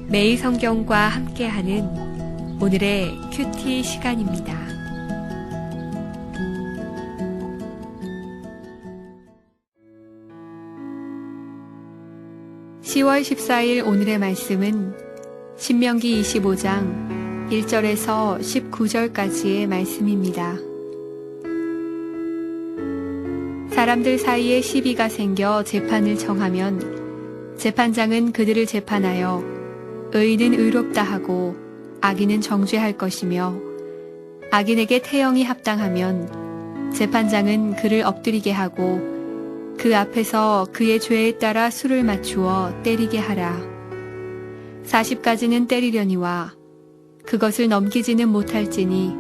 매일 성경과 함께하는 오늘의 큐티 시간입니다. (10월 14일) 오늘의 말씀은 신명기 25장 1절에서 19절까지의 말씀입니다. 사람들 사이에 시비가 생겨 재판을 정하면 재판장은 그들을 재판하여 의인은 의롭다 하고 악인은 정죄할 것이며, 악인에게 태형이 합당하면 재판장은 그를 엎드리게 하고 그 앞에서 그의 죄에 따라 수를 맞추어 때리게 하라. 40가지는 때리려니와 그것을 넘기지는 못할지니,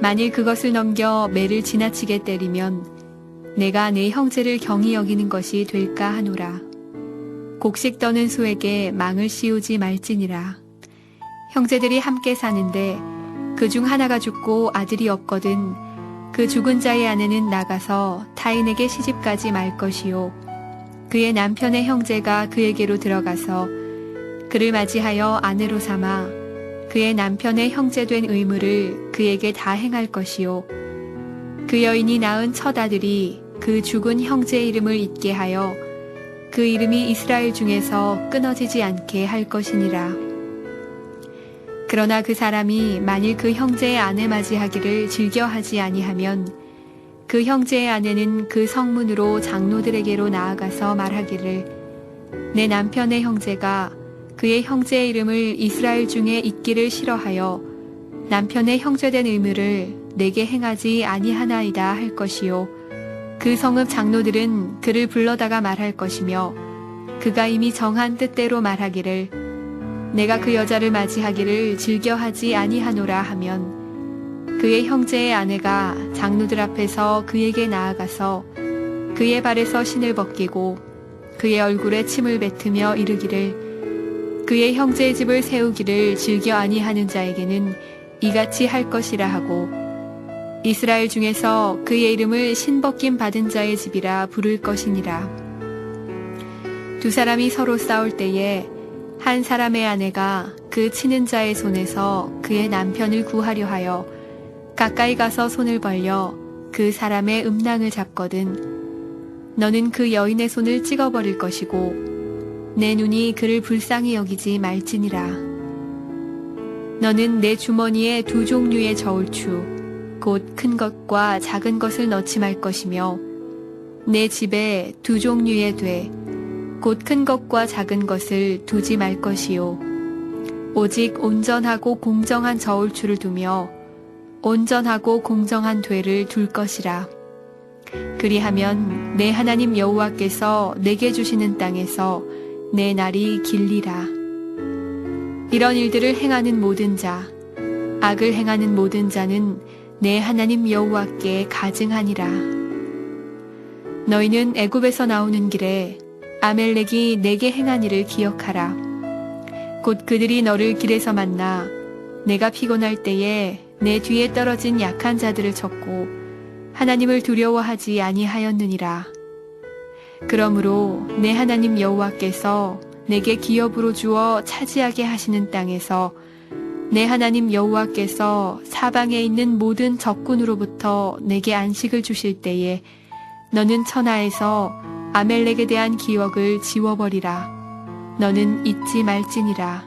만일 그것을 넘겨 매를 지나치게 때리면 내가 내 형제를 경히 여기는 것이 될까 하노라. 곡식 떠는 소에게 망을 씌우지 말지니라. 형제들이 함께 사는데 그 중 하나가 죽고 아들이 없거든 그 죽은 자의 아내는 나가서 타인에게 시집가지 말 것이요, 그의 남편의 형제가 그에게로 들어가서 그를 맞이하여 아내로 삼아 그의 남편의 형제된 의무를 그에게 다 행할 것이요, 그 여인이 낳은 첫 아들이 그 죽은 형제의 이름을 잊게 하여 그 이름이 이스라엘 중에서 끊어지지 않게 할 것이니라. 그러나 그 사람이 만일 그 형제의 아내 맞이하기를 즐겨하지 아니하면 그 형제의 아내는 그 성문으로 장로들에게로 나아가서 말하기를, 내 남편의 형제가 그의 형제의 이름을 이스라엘 중에 잊기를 싫어하여 남편의 형제된 의무를 내게 행하지 아니하나이다 할 것이요, 그 성읍 장로들은 그를 불러다가 말할 것이며, 그가 이미 정한 뜻대로 말하기를, 내가 그 여자를 맞이하기를 즐겨하지 아니하노라 하면 그의 형제의 아내가 장로들 앞에서 그에게 나아가서 그의 발에서 신을 벗기고 그의 얼굴에 침을 뱉으며 이르기를, 그의 형제의 집을 세우기를 즐겨 아니하는 자에게는 이같이 할 것이라 하고, 이스라엘 중에서 그의 이름을 신벗김 받은 자의 집이라 부를 것이니라. 두 사람이 서로 싸울 때에 한 사람의 아내가 그 치는 자의 손에서 그의 남편을 구하려 하여 가까이 가서 손을 벌려 그 사람의 음낭을 잡거든 너는 그 여인의 손을 찍어버릴 것이고 내 눈이 그를 불쌍히 여기지 말지니라. 너는 내 주머니에 두 종류의 저울추 곧 큰 것과 작은 것을 넣지 말 것이며, 내 집에 두 종류의 돼 곧 큰 것과 작은 것을 두지 말 것이요, 오직 온전하고 공정한 저울추를 두며 온전하고 공정한 되를 둘 것이라. 그리하면 내 하나님 여호와께서 내게 주시는 땅에서 내 날이 길리라. 이런 일들을 행하는 모든 자, 악을 행하는 모든 자는 내 하나님 여호와께 가증하니라. 너희는 애굽에서 나오는 길에 아멜렉이 내게 행한 일을 기억하라. 곧 그들이 너를 길에서 만나 내가 피곤할 때에 내 뒤에 떨어진 약한 자들을 쳤고 하나님을 두려워하지 아니하였느니라. 그러므로 내 하나님 여호와께서 내게 기업으로 주어 차지하게 하시는 땅에서 내 하나님 여호와께서 사방에 있는 모든 적군으로부터 내게 안식을 주실 때에 너는 천하에서 아멜렉에 대한 기억을 지워버리라. 너는 잊지 말지니라.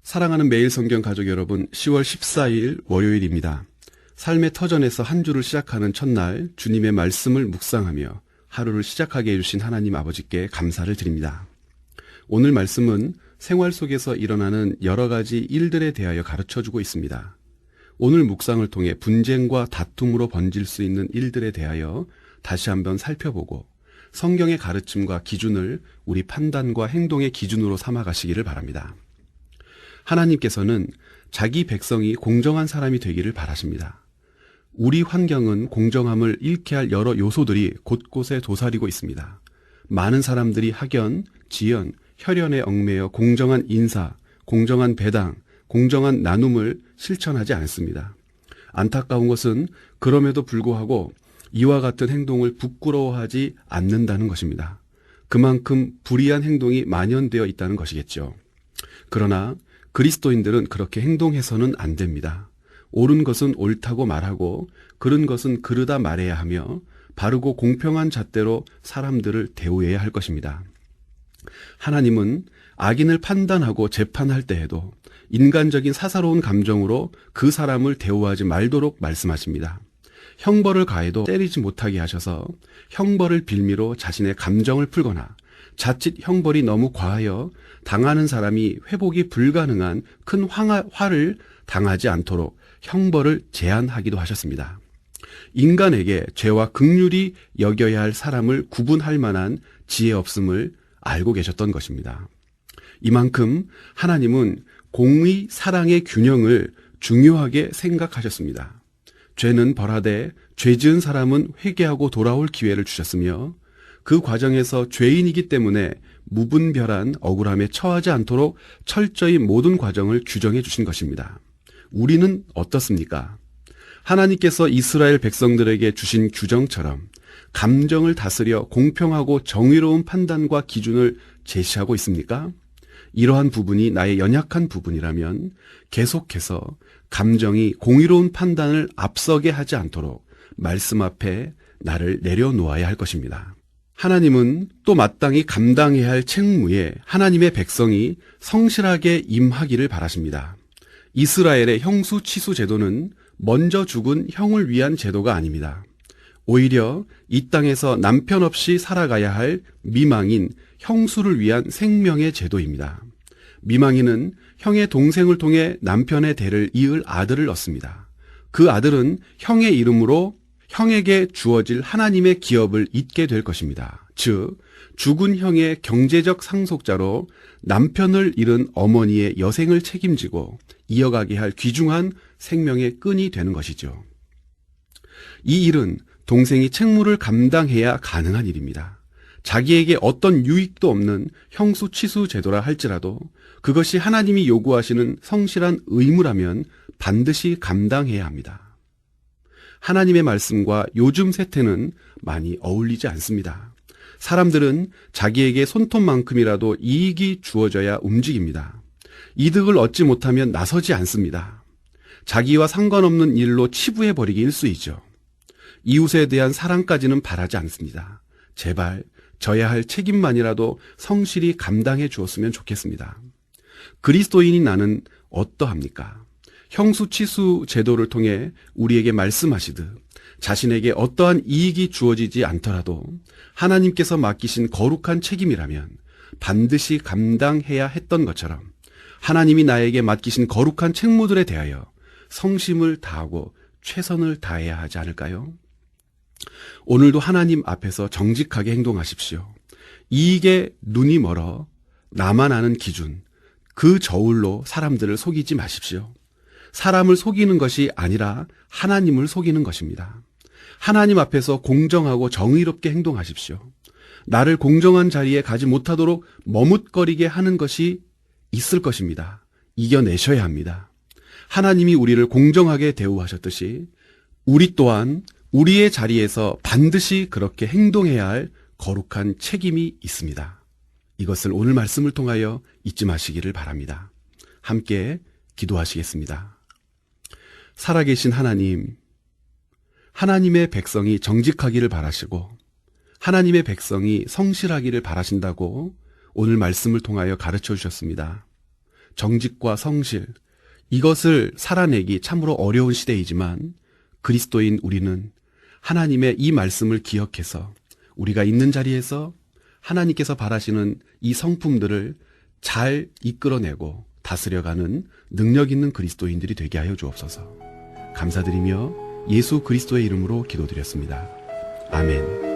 사랑하는 매일 성경 가족 여러분, 10월 14일 월요일입니다. 삶의 터전에서 한 주를 시작하는 첫날 주님의 말씀을 묵상하며 하루를 시작하게 해주신 하나님 아버지께 감사를 드립니다. 오늘 말씀은 생활 속에서 일어나는 여러 가지 일들에 대하여 가르쳐주고 있습니다. 오늘 묵상을 통해 분쟁과 다툼으로 번질 수 있는 일들에 대하여 다시 한번 살펴보고 성경의 가르침과 기준을 우리 판단과 행동의 기준으로 삼아가시기를 바랍니다. 하나님께서는 자기 백성이 공정한 사람이 되기를 바라십니다. 우리 환경은 공정함을 잃게 할 여러 요소들이 곳곳에 도사리고 있습니다. 많은 사람들이 학연, 지연, 혈연에 얽매여 공정한 인사, 공정한 배당, 공정한 나눔을 실천하지 않습니다. 안타까운 것은 그럼에도 불구하고 이와 같은 행동을 부끄러워하지 않는다는 것입니다. 그만큼 불의한 행동이 만연되어 있다는 것이겠죠. 그러나 그리스도인들은 그렇게 행동해서는 안 됩니다. 옳은 것은 옳다고 말하고 그른 것은 그르다 말해야 하며 바르고 공평한 잣대로 사람들을 대우해야 할 것입니다. 하나님은 악인을 판단하고 재판할 때에도 인간적인 사사로운 감정으로 그 사람을 대우하지 말도록 말씀하십니다. 형벌을 가해도 때리지 못하게 하셔서 형벌을 빌미로 자신의 감정을 풀거나 자칫 형벌이 너무 과하여 당하는 사람이 회복이 불가능한 큰 화를 당하지 않도록 형벌을 제한하기도 하셨습니다. 인간에게 죄와 긍휼히 여겨야 할 사람을 구분할 만한 지혜 없음을 알고 계셨던 것입니다. 이만큼 하나님은 공의, 사랑의 균형을 중요하게 생각하셨습니다. 죄는 벌하되 죄 지은 사람은 회개하고 돌아올 기회를 주셨으며 그 과정에서 죄인이기 때문에 무분별한 억울함에 처하지 않도록 철저히 모든 과정을 규정해 주신 것입니다. 우리는 어떻습니까? 하나님께서 이스라엘 백성들에게 주신 규정처럼 감정을 다스려 공평하고 정의로운 판단과 기준을 제시하고 있습니까? 이러한 부분이 나의 연약한 부분이라면 계속해서 감정이 공의로운 판단을 앞서게 하지 않도록 말씀 앞에 나를 내려놓아야 할 것입니다. 하나님은 또 마땅히 감당해야 할 책무에 하나님의 백성이 성실하게 임하기를 바라십니다. 이스라엘의 형수치수 제도는 먼저 죽은 형을 위한 제도가 아닙니다. 오히려 이 땅에서 남편 없이 살아가야 할 미망인 형수를 위한 생명의 제도입니다. 미망인은 형의 동생을 통해 남편의 대를 이을 아들을 얻습니다. 그 아들은 형의 이름으로 형에게 주어질 하나님의 기업을 잇게 될 것입니다. 즉, 죽은 형의 경제적 상속자로 남편을 잃은 어머니의 여생을 책임지고 이어가게 할 귀중한 생명의 끈이 되는 것이죠. 이 일은 동생이 책무를 감당해야 가능한 일입니다. 자기에게 어떤 유익도 없는 형수치수 제도라 할지라도 그것이 하나님이 요구하시는 성실한 의무라면 반드시 감당해야 합니다. 하나님의 말씀과 요즘 세태는 많이 어울리지 않습니다. 사람들은 자기에게 손톱만큼이라도 이익이 주어져야 움직입니다. 이득을 얻지 못하면 나서지 않습니다. 자기와 상관없는 일로 치부해버리기 일쑤이죠. 이웃에 대한 사랑까지는 바라지 않습니다. 제발 져야 할 책임만이라도 성실히 감당해 주었으면 좋겠습니다. 그리스도인인 나는 어떠합니까? 형수치수 제도를 통해 우리에게 말씀하시듯 자신에게 어떠한 이익이 주어지지 않더라도 하나님께서 맡기신 거룩한 책임이라면 반드시 감당해야 했던 것처럼 하나님이 나에게 맡기신 거룩한 책무들에 대하여 성심을 다하고 최선을 다해야 하지 않을까요? 오늘도 하나님 앞에서 정직하게 행동하십시오. 이익에 눈이 멀어 나만 아는 기준, 그 저울로 사람들을 속이지 마십시오. 사람을 속이는 것이 아니라 하나님을 속이는 것입니다. 하나님 앞에서 공정하고 정의롭게 행동하십시오. 나를 공정한 자리에 가지 못하도록 머뭇거리게 하는 것이 있을 것입니다. 이겨내셔야 합니다. 하나님이 우리를 공정하게 대우하셨듯이 우리 또한 우리의 자리에서 반드시 그렇게 행동해야 할 거룩한 책임이 있습니다. 이것을 오늘 말씀을 통하여 잊지 마시기를 바랍니다. 함께 기도하시겠습니다. 살아계신 하나님, 하나님의 백성이 정직하기를 바라시고 하나님의 백성이 성실하기를 바라신다고 오늘 말씀을 통하여 가르쳐 주셨습니다. 정직과 성실, 이것을 살아내기 참으로 어려운 시대이지만 그리스도인 우리는 하나님의 이 말씀을 기억해서 우리가 있는 자리에서 하나님께서 바라시는 이 성품들을 잘 이끌어내고 다스려가는 능력 있는 그리스도인들이 되게 하여 주옵소서. 감사드리며 예수 그리스도의 이름으로 기도드렸습니다. 아멘.